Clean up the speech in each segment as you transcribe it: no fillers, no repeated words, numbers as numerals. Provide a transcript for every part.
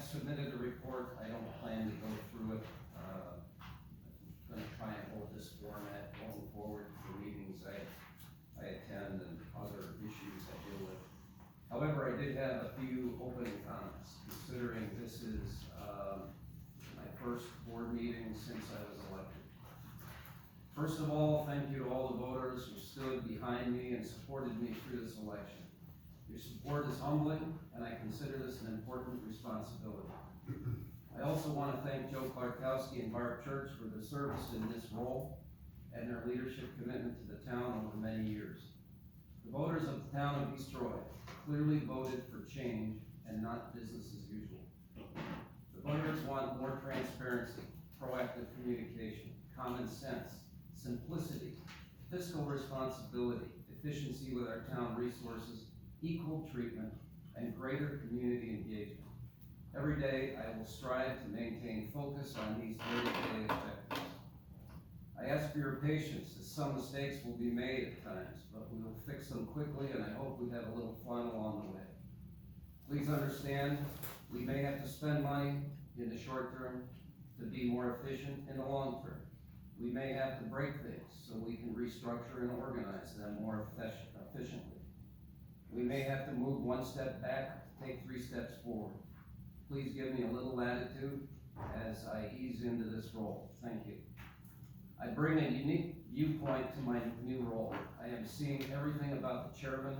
have submitted a report. I don't plan to go through it. I'm gonna try and hold this format going forward for meetings I attend and other issues I deal with. However, I did have a few opening comments, considering this is, my first board meeting since I was elected. First of all, thank you to all the voters who stood behind me and supported me through this election. Your support is humbling, and I consider this an important responsibility. I also want to thank Joe Klarkowski and Barb Church for their service in this role and their leadership commitment to the town over many years. The voters of the town of East Troy clearly voted for change and not business as usual. The voters want more transparency, proactive communication, common sense, simplicity, fiscal responsibility, efficiency with our town resources, equal treatment, and greater community engagement. Every day, I will strive to maintain focus on these day-to-day objectives. I ask for your patience, as some mistakes will be made at times, but we will fix them quickly, and I hope we have a little fun along the way. Please understand, we may have to spend money in the short term to be more efficient in the long term. We may have to break things so we can restructure and organize them more efficiently. We may have to move one step back to take 3 steps forward. Please give me a little latitude as I ease into this role. Thank you. I bring a unique viewpoint to my new role. I am seeing everything about the chairman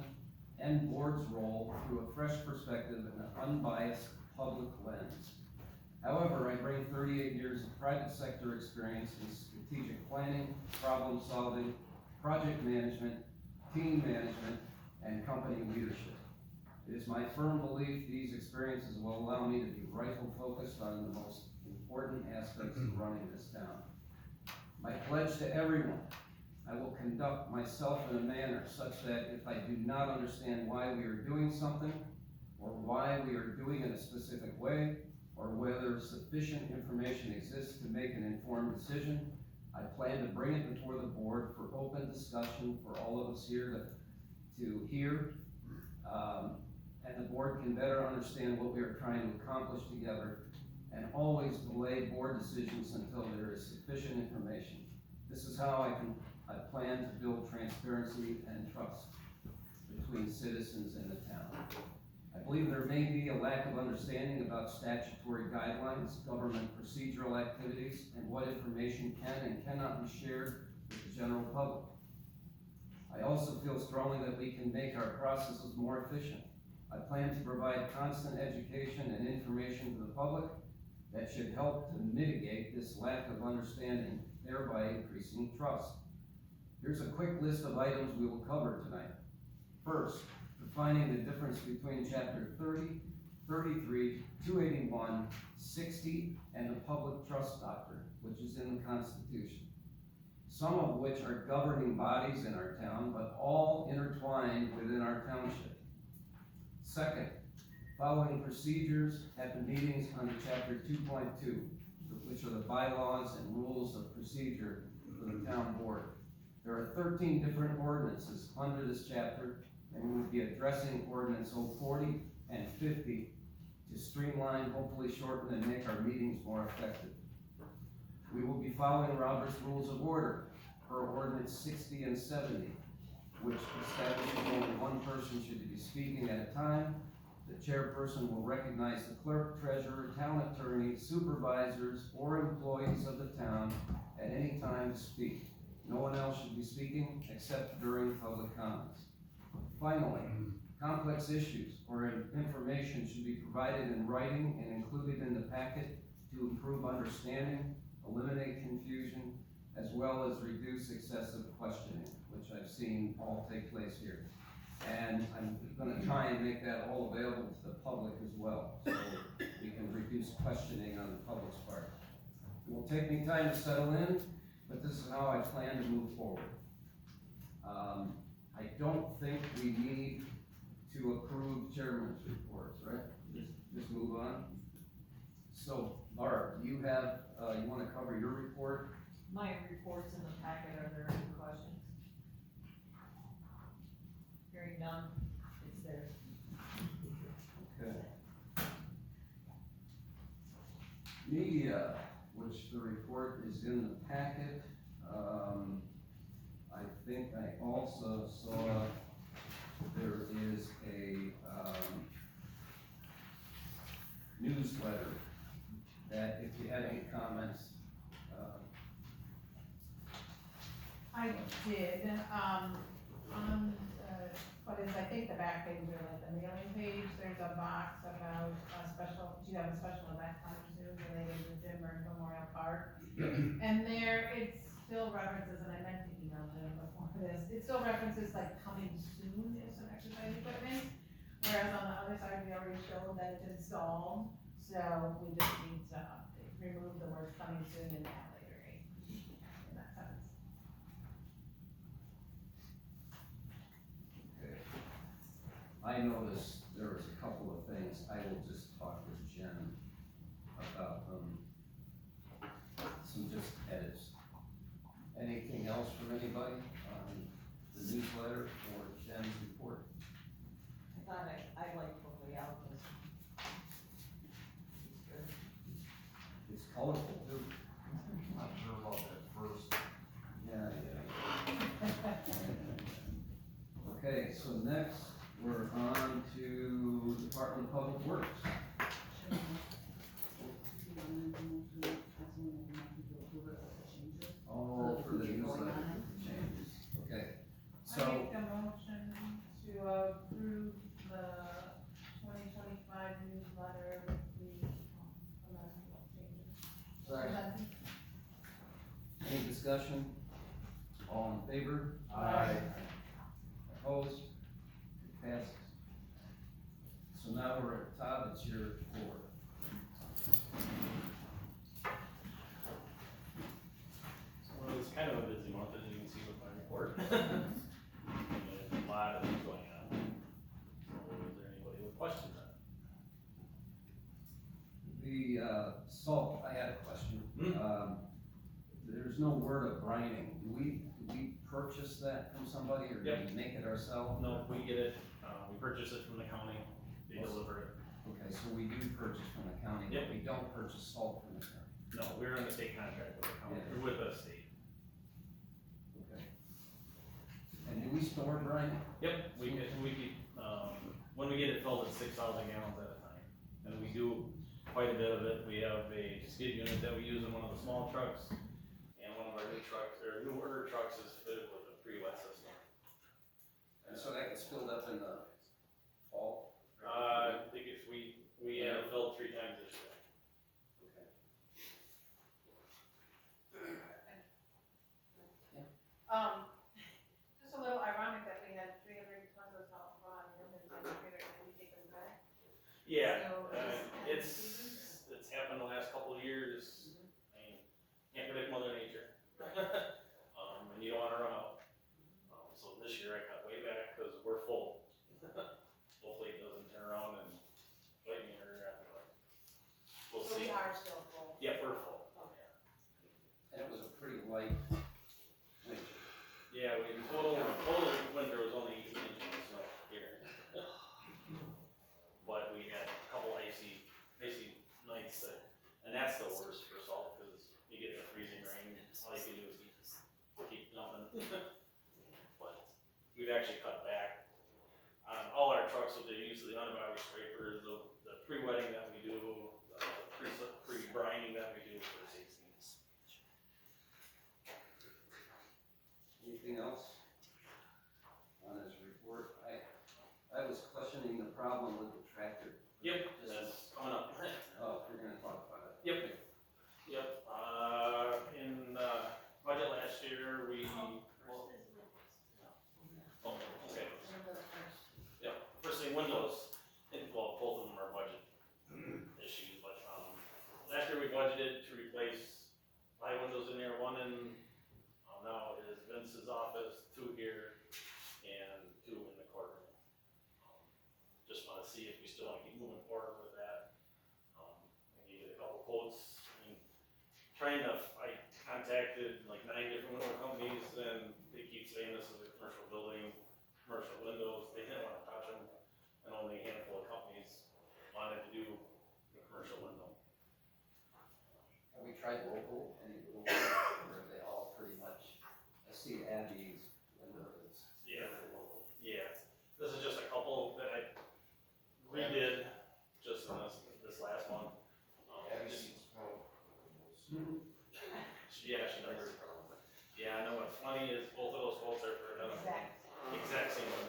and board's role through a fresh perspective and an unbiased public lens. However, I bring 38 years of private sector experience in strategic planning, problem solving, project management, team management, and company leadership. It is my firm belief these experiences will allow me to be rifle focused on the most important aspects of running this town. My pledge to everyone, I will conduct myself in a manner such that if I do not understand why we are doing something, or why we are doing it a specific way, or whether sufficient information exists to make an informed decision, I plan to bring it before the board for open discussion for all of us here to hear, and the board can better understand what we are trying to accomplish together, and always delay board decisions until there is sufficient information. This is how I plan to build transparency and trust between citizens and the town. I believe there may be a lack of understanding about statutory guidelines, government procedural activities, and what information can and cannot be shared with the general public. I also feel strongly that we can make our processes more efficient. I plan to provide constant education and information to the public that should help to mitigate this lack of understanding, thereby increasing trust. Here's a quick list of items we will cover tonight. First, defining the difference between Chapter 30, 33, 281, 60, and the Public Trust Doctrine, which is in the Constitution. Some of which are governing bodies in our town, but all intertwined within our township. Second, following procedures at the meetings under Chapter 2.2, which are the bylaws and rules of procedure for the town board. There are 13 different ordinances under this chapter, and we will be addressing ordinance 040 and 50 to streamline, hopefully shorten, and make our meetings more effective. We will be following Robert's Rules of Order per ordinance 60 and 70, which establishes only one person should be speaking at a time. The chairperson will recognize the clerk, treasurer, town attorney, supervisors, or employees of the town at any time to speak. No one else should be speaking except during public comments. Finally, complex issues or information should be provided in writing and included in the packet to improve understanding, eliminate confusion, as well as reduce excessive questioning, which I've seen all take place here. And I'm going to try and make that all available to the public as well, so we can reduce questioning on the public's part. It will take me time to settle in, but this is how I plan to move forward. I don't think we need to approve chairman's reports, right? Just move on. So, Barb, you have, you want to cover your report? My report's in the packet. Are there any questions? Hearing none, it's there. Okay. Media, which the report is in the packet. I think I also saw there is a, newsletter that if you had any comments, I did, what is, I think the back page or like the mailing page, there's a box about a special, do you have a special event coming soon related to Jim Burns Memorial Park? And there, it still references, and I meant to email Jim before this, it still references like coming soon is some exercise equipment. Whereas on the other side, we already showed that it's installed, so we just need to remove the words coming soon and add later, in that sense. okay. I noticed there was a couple of things, I will just talk with Jen about them. Some just edits. Anything else from anybody on the newsletter or Jen's report? I thought I liked the layout, it's good. It's colorful too. Not sure about that first. Yeah. Okay, so next, we're on to Department of Public Works. Oh, for the newsletter changes, okay. I So, make a motion to approve the 2025 newsletter with the amendment changes. any discussion? All in favor? Aye. Opposed? Passes. So now we're at Todd, it's your floor. Well, it's kind of a busy month, as you can see with my report. There's a lot of things going on. So is there anybody with questions on it? The, salt, I had a question. There's no word of brining. Do we purchase that from somebody or do Yep. we make it ourselves? No, we get it, we purchase it from the county, they deliver it. Okay, so we do purchase from the county, but Yep. we don't purchase salt from the county. No, we're in the state contract with the county, Yeah. or with the state. Okay. And do we store brine? Yep, we keep, when we get it filled, it's 6,000 gallons at a time. And we do quite a bit of it. We have a skid unit that we use in one of the small trucks. And one of our new trucks, or newer trucks is fitted with a pre-wet system. And so that gets filled up in the fall? I think if we have it filled 3 times this year. Okay. Just a little ironic that we had 300 tons of salt run and then we take them back. Yeah, So, it's happened the last couple of years. I mean, can't predict Mother Nature. And you don't wanna run out. So this year I cut way back because we're full. Hopefully it doesn't turn around and bite me or, but we'll So we see. are still full. Yeah, we're full. Okay. And it was a pretty light winter. Yeah, total winter was only 18 inches of snow here. But we had a couple icy nights and that's the worst for salt, cause you get the freezing rain, all you can do is keep dumping. But we've actually cut back on all our trucks with the use of the underbody scrapers, the pre-wetting that we do, the pre-brining that we do for safety. Anything else on his report? I was questioning the problem with the tractor. Yep, Just- that's coming up. Oh, we're gonna talk about it. Yep. Yep, in, budget last year, we. Oh, okay. Yep, first thing, windows, well, both of them are budget issues, but, last year we budgeted to replace 5 windows in there, 1 in, now it is Vince's office, 2 here, and 2 in the courtroom. Just wanna see if we still wanna keep moving forward with that. I gave it a couple quotes, and I contacted like 9 different window companies, and they keep saying this is a commercial building, commercial windows, they didn't wanna touch them, and only a handful of companies wanted to do a commercial window. tried local, any local, or are they all pretty much, I see Abby's window is Yeah. very local. Yeah, this is just a couple that I redid just in this last month. Yeah, she does. Yeah, I know what's funny is both of those quotes are for another exact same one,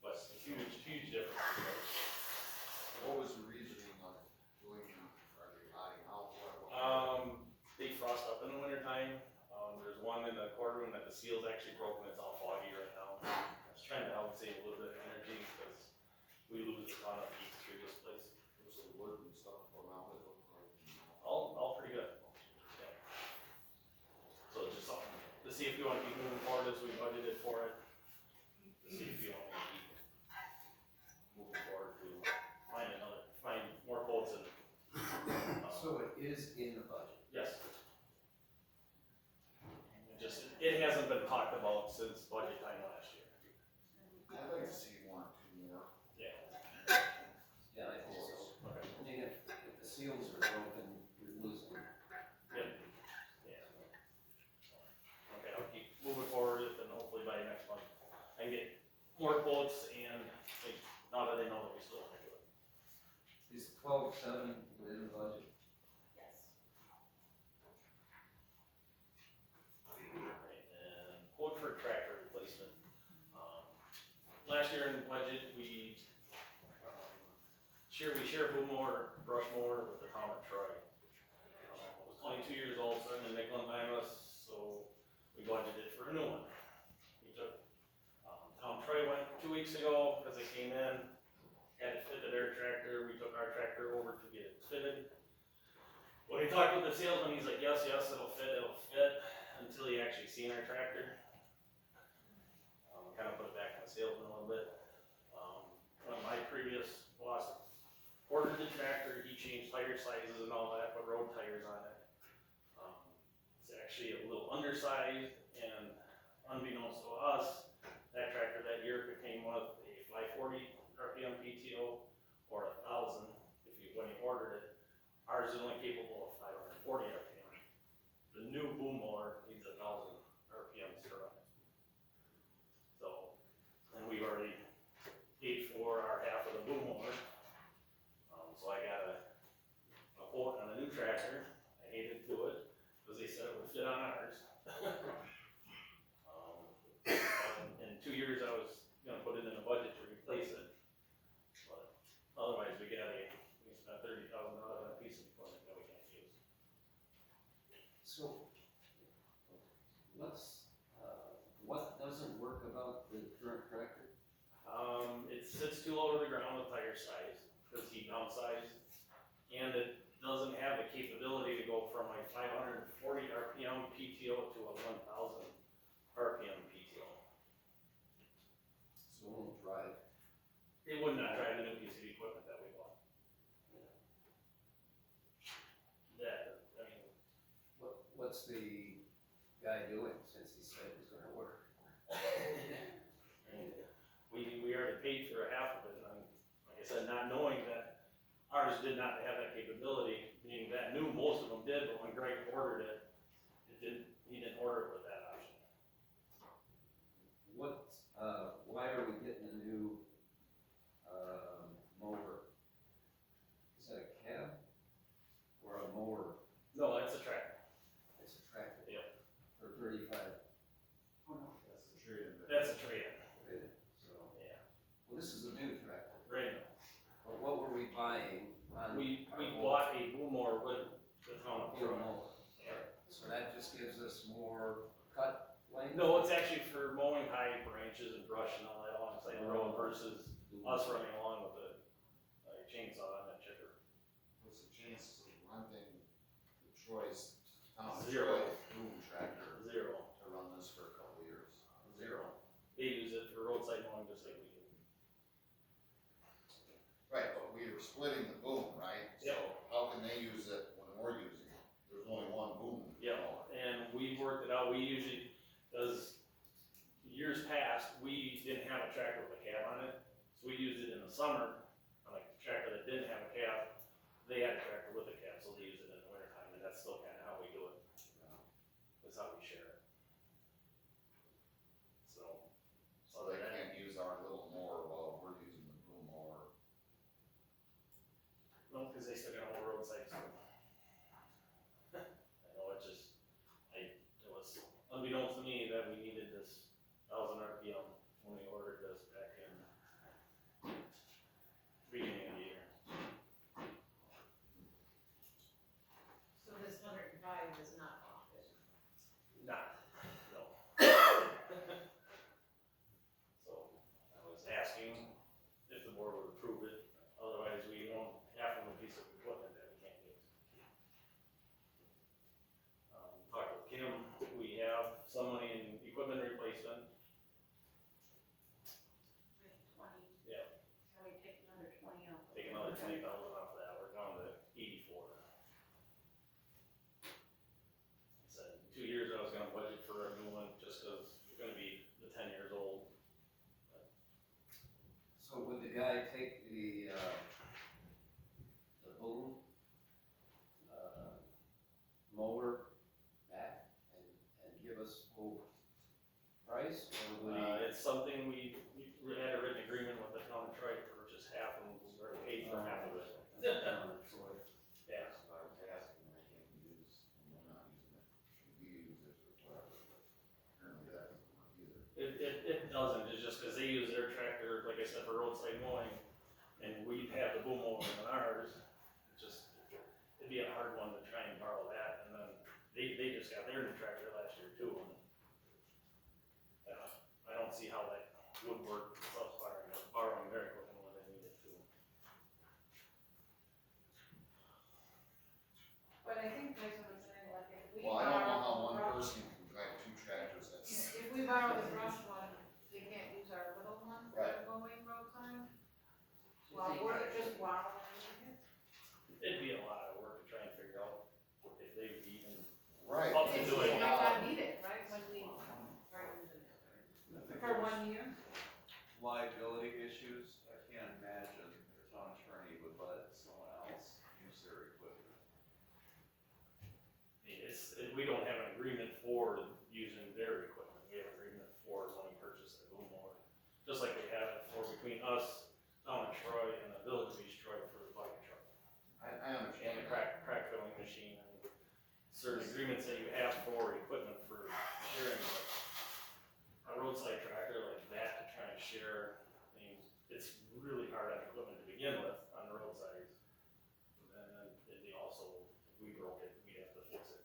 but it's a huge difference. What was the reasoning on doing, are they rotting out, what? They frost up in the winter time. There's one in the courtroom that the seal's actually broken, it's all foggy right now. I was trying to help save a little bit of energy because we lose a ton of heat through this place. There's some wood and stuff around it, look like, All pretty good. Yeah. So it's just something to see if you want to keep moving forward as we budgeted for it. To see if you want to keep moving forward to find more quotes and. So it is in the budget. Yes. It hasn't been talked about since budget time last year. I'd like to see one or two more. Yeah. Yeah, I think so. Okay. I mean, if the seals are broken, you're losing. Yeah. Okay, I'll keep moving forward with it, and hopefully by next month, I can get more quotes and, like, now that they know that we still want to do it. Is 12.7 within the budget? Yes. Right, and quote for tractor replacement. Last year in the budget, we share boom mower, brush mower with the Comet Troy. It was 22 years old, starting to nickel and dime us, so we budgeted for a new one. We took, Tom Troy went 2 weeks ago, as they came in, had it fitted their tractor, we took our tractor over to get it fitted. When he talked with the salesman, he's like, yes, it'll fit, until he actually seen our tractor. Kind of put it back on the salesman a little bit. When my previous boss ordered the tractor, he changed tire sizes and all that, put road tires on it. It's actually a little undersized, and unbeknownst to us, that tractor that year came with a 540 RPM PTO or 1,000 when he ordered it. Ours is only capable of 540 RPM. The new boom mower needs 1,000 RPMs to run it. So, and we've already paid for our half of the boom mower. So I got a quote on a new tractor. I hated to do it because they said it would fit on ours. In 2 years, I was gonna put it in a budget to replace it. But otherwise, we spent $30,000 on a piece of equipment that we can't use. So, what doesn't work about the current tractor? It sits too low to the ground with tire size, because he downsized, and it doesn't have the capability to go from like 540 RPM PTO to a 1,000 RPM PTO. So it won't drive. It would not drive the new piece of equipment that we bought. What's the guy doing since he said he's gonna order? We already paid for half of it, and like I said, not knowing that ours did not have that capability, meaning that knew most of them did, but when Greg ordered it, he didn't order it with that option. Why are we getting a new, mower? Is that a cab or a mower? No, it's a tractor. It's a tractor. Yep. For 35. That's the trade-in. That's a trade-in. So, Yeah. well, this is a new tractor. Right. But what were we buying on? We our old bought a boom mower with the Comet Pro. mower? Yeah. So that just gives us more cut length? No, it's actually for mowing high branches and brush and all that alongside the road versus us running along with a chainsaw on that chipper. What's the chances of renting the Troy's, Tom Zero. Troy boom tractor Zero. to run this for a couple of years? Zero. They use it for roadside mowing just like we do. Right, but we were splitting the boom, right? Yep. So how can they use it when we're using it? There's only one boom. Yeah, and we worked it out, we usually, because years past, we didn't have a tractor with a cab on it, so we used it in the summer, like the tractor that didn't have a cab, they had a tractor with a cab, so they used it in the winter cause they still got more roadside stuff. I know, it was unbeknownst to me that we needed this 1,000 RPM when we ordered this back in beginning of the year. So this 105 is not often. Not, no. So, I was asking if the board would approve it, otherwise we own half of a piece of equipment that we can't use. Talked with Kim, we have some money in equipment replacement. 20. Yeah. So we take another 20 out. Take another 20,000 off of that, we're down to 84. Said, in 2 years I was gonna budget for a new one, just cause it's gonna be the 10 years old. So would the guy take the boom, mower back and give us full price, or would he? It's something we had a written agreement with the town of Troy to purchase half and we're paid for half of it. Yeah. That's what I was asking, I can't use, and we're not using it, should we use it or whatever, but apparently that doesn't work either. It doesn't, it's just cause they use their tractor, like I said, for roadside mowing, and we have the boom mower in ours, it'd be a hard one to try and borrow that, and then they just got their new tractor last year too, and I don't see how that would work, borrowing their equipment when they need it to. But I think there's what I'm saying, like, if we Well, I don't know how borrow one the brush, person can drive 2 tractors, that's. if we borrow the brush one, they can't use our little one for Right. going road time? Well, we're just wilding it. It'd be a lot of work to try and figure out if they would even, Right. Up to It's, do we it. might not need it, right, when we, for 1 year? Liability issues, I can't imagine the town attorney would let someone else use their equipment. we don't have an agreement for using their equipment, we have an agreement for when we purchase the boom mower. Just like we have it for between us, town of Troy, and the village of East Troy for the bucket truck. I And understand the that. crack filling machine, and certain agreements that you have for equipment for sharing, but a roadside tractor like that to try and share, I mean, it's really hard on equipment to begin with on the roadsides. And then it'd be also, if we broke it, we'd have to fix it.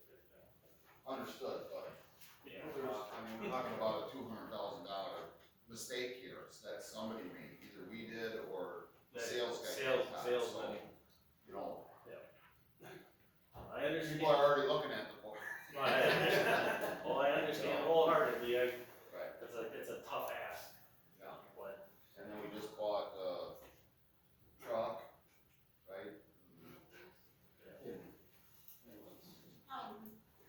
Understood, but Yeah. there's, I mean, we're talking about a $200,000 mistake here, so that somebody made, either we did or the sales guy. Sales So, money. you know, I understand. people are already looking at the board. Well, I understand wholeheartedly, Right. it's a tough ask, Yeah. but And then we just bought a truck, right?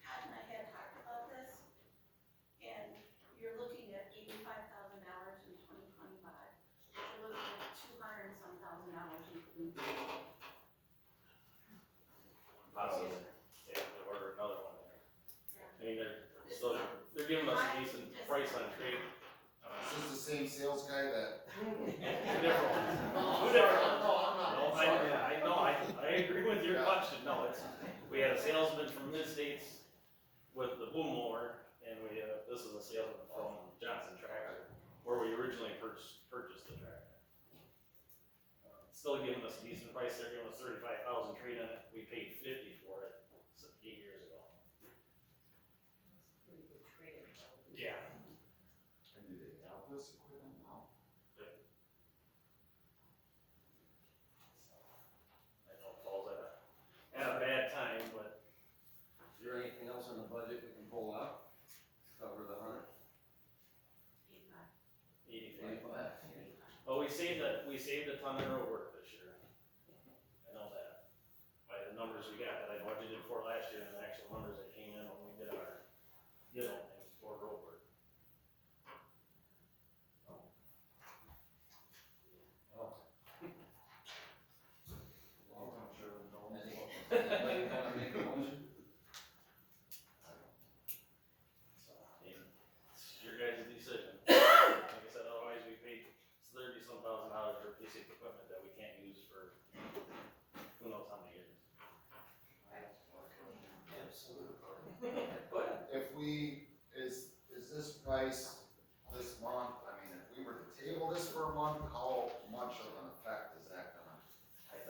Pat and I had talked about this, and you're looking at $85,000 in 2025. You're looking at $200 and some thousand in food. possibly, yeah, to order another one there. I mean, they're giving us a decent price on trade. Is this the same sales guy that? Two different ones. No, Two different ones. no, I'm not. No, I agree with your question, no, we had a salesman from Mid-States with the boom mower, and this is a salesman from Johnson Tractor, where we originally purchased the tractor. Still giving us a decent price, they're giving us 35,000 trade in it, we paid 50 for it 8 years ago. Pretty good trade. Yeah. And do they have this equipment now? I know it falls at a bad time, but Is there anything else in the budget we can pull out, cover the 85. 185? But we saved a ton of road work this year. I know that. By the numbers we got that I budgeted for last year and the actual numbers that came in when we did our, things for road work. Anybody wanna make a motion? So, I mean, it's your guys' decision. Like I said, otherwise we paid $30-some thousand for a piece of equipment that we can't use for who knows how price. But If we, is this price this month, I mean, if we were to table this for a month, how much of an effect is that gonna,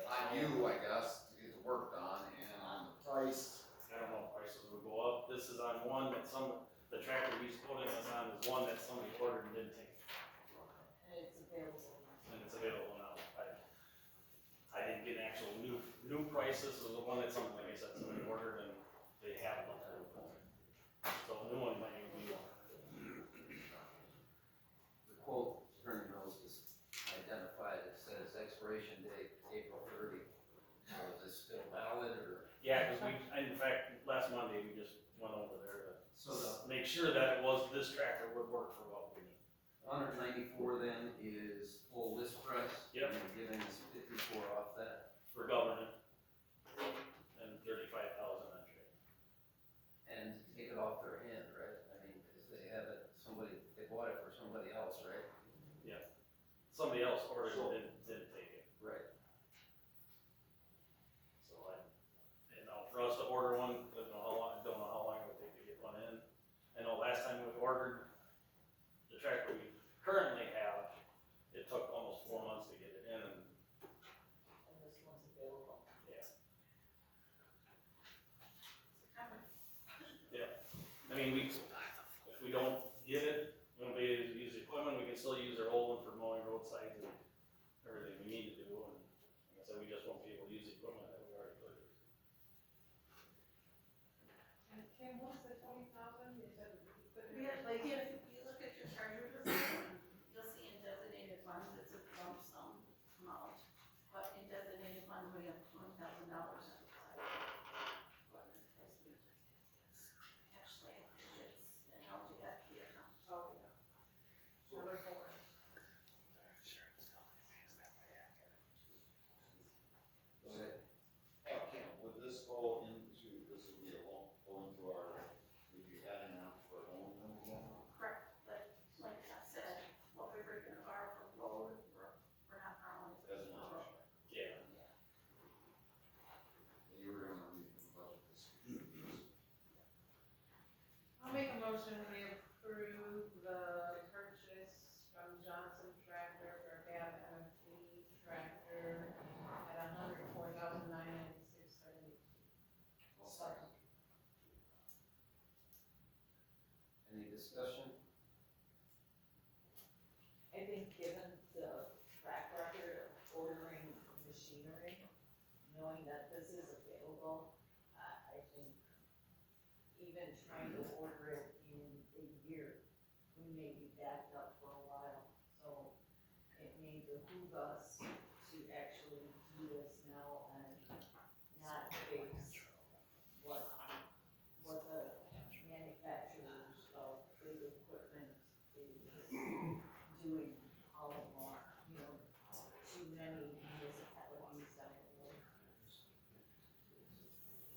on you, I guess, to get the work done, and on the price? I don't know if prices would go up. This is on one that the tractor he's quoting us on is one that somebody ordered and didn't take. And it's available. And it's available now. I didn't get actual new prices. It was the one that something, like I said, somebody ordered and they have it. So a new one might even be more. the quote, Attorney Rose just identified, it says expiration date April 30. So is this still valid or? Yeah, because in fact, last Monday, we just went over there So the to make sure that this tractor would work for what we need. 194 then is full list price? Yep. And you're giving us 54 off that? For government, and 35,000 on trade. And take it off their hand, right? I mean, because they have it, they bought it for somebody else, right? Somebody else ordered it, didn't take it. Right. So for us to order one, don't know how long it would take to get one in. I know last time we ordered the tractor we currently have, it took almost 4 months to get it in, and And this one's available. I mean, if we don't get it, we won't be able to use the equipment, we can still use our old one for mowing roadsides and everything we need to do, and like I said, we just won't be able to use the equipment that we already purchased. And Kim, what's the 20,000? You said you put it in. Yeah, like if you look at your treasurer's report, you'll see in designated funds, it's a lump sum amount. But in designated funds, we have $20,000 set aside. Actually, it's an LGFT account. Oh, yeah. Number 4. Okay. Would this go into, this would be a loan, go into our, we'd be adding on for a loan then again? Correct, but like I said, what we were gonna borrow for road, we're not borrowing. As an option. Yeah. You were gonna leave the budget this year. I'll make a motion, we approve the purchase from Johnson Tractor for cab MFD tractor at $104,906.70. Any discussion? I think given the track record of ordering machinery, knowing that this is available, I think even trying to order it in a year, we may be backed up for a while. So it may behoove us to actually do this now and not face what the manufacturers of big equipment is doing all along, too many municipalities down the road.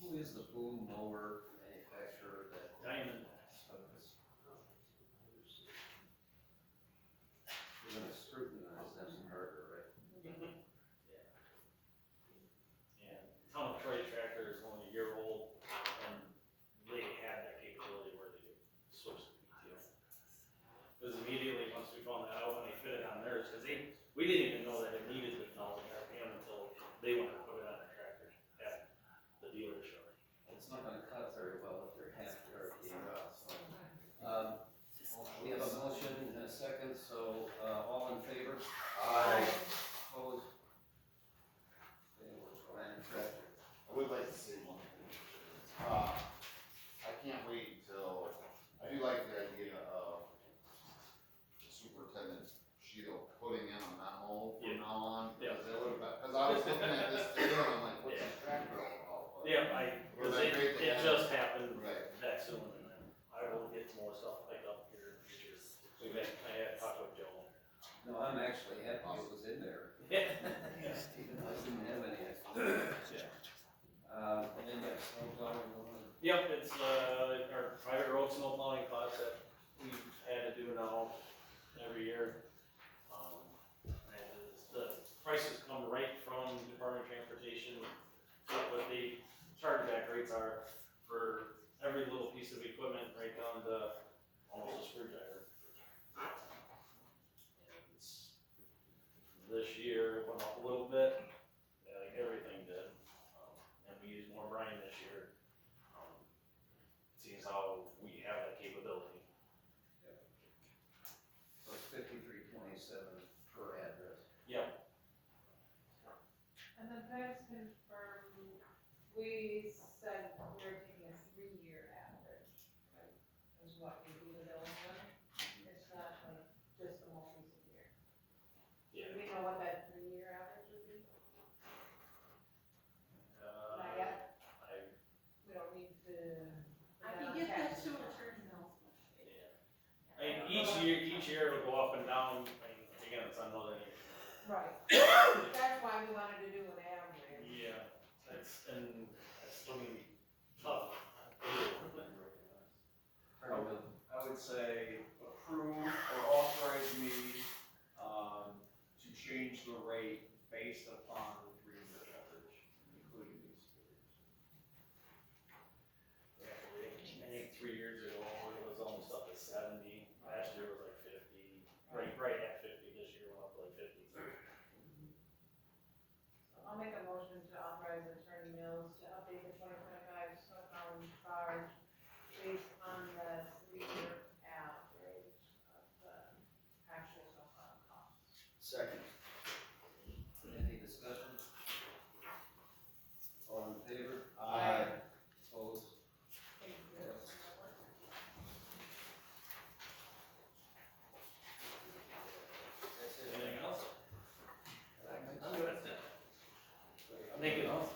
Who is the boom mower manufacturer that? Diamond. We're gonna scrutinize them harder, right? And Town of Troy tractor is only a year old, and they had that capability where they could switch to PTO. Because immediately, once we found that out, when they fit it on theirs, because we didn't even know that it needed the 1,000 RPM until they went and put it on their tractor at the dealership. It's not gonna cut very well if they're half RPM out, so. We have a motion and a second, so, all in favor? Opposed? Okay, we're Ryan Tractor. I would like to say one thing. I can't wait until, I do like the idea of Superintendent Sheetal putting in a memo from now on. Yeah. Because it would, because I was looking at this today, and I'm like, what's this tractor all about? But- Yeah, Was that great to it have? just happened Right. that soon, and then I will get more stuff picked up here in the future. I had talked with Joe. No, I'm actually happy it was in there. Yeah. Even though I didn't have any. And then you have snow plowing going. Yep, it's, our private road snow plowing class that we've had to do now every year. And the prices come right from Department of Transportation, what the chargeback rates are for every little piece of equipment, right down to almost a screwdriver. And this year it went up a little bit, like everything did, and we used more brine this year. Seeing how we have that capability. So it's 5327 per address. Yep. And then can I just confirm, we said we were taking a 3-year average, right? Is what we do the billing with, it's not like just the most recent year. Yeah. Do we know what that 3-year average would be? Not yet, we don't need to. I can get that to Attorney Mills. Yeah. I mean, each year it'll go up and down, I mean, again, it's another year. Right, that's why we wanted to do an average. Yeah, that's still gonna be tough. I would say approve or authorize me, to change the rate based upon the 3-year average, including these figures. Yeah, I think 3 years ago, it was almost up to 70, last year was like 50, right at 50, this year went up to like 53. So I'll make a motion to authorize Attorney Mills to update the 2025 snowbound charge based on the 3-year average of the actual snowbound costs. Second. Any discussion? All in favor? Aye. Opposed? Thank you. Yes. That's it. Anything else? I think so. Anything else?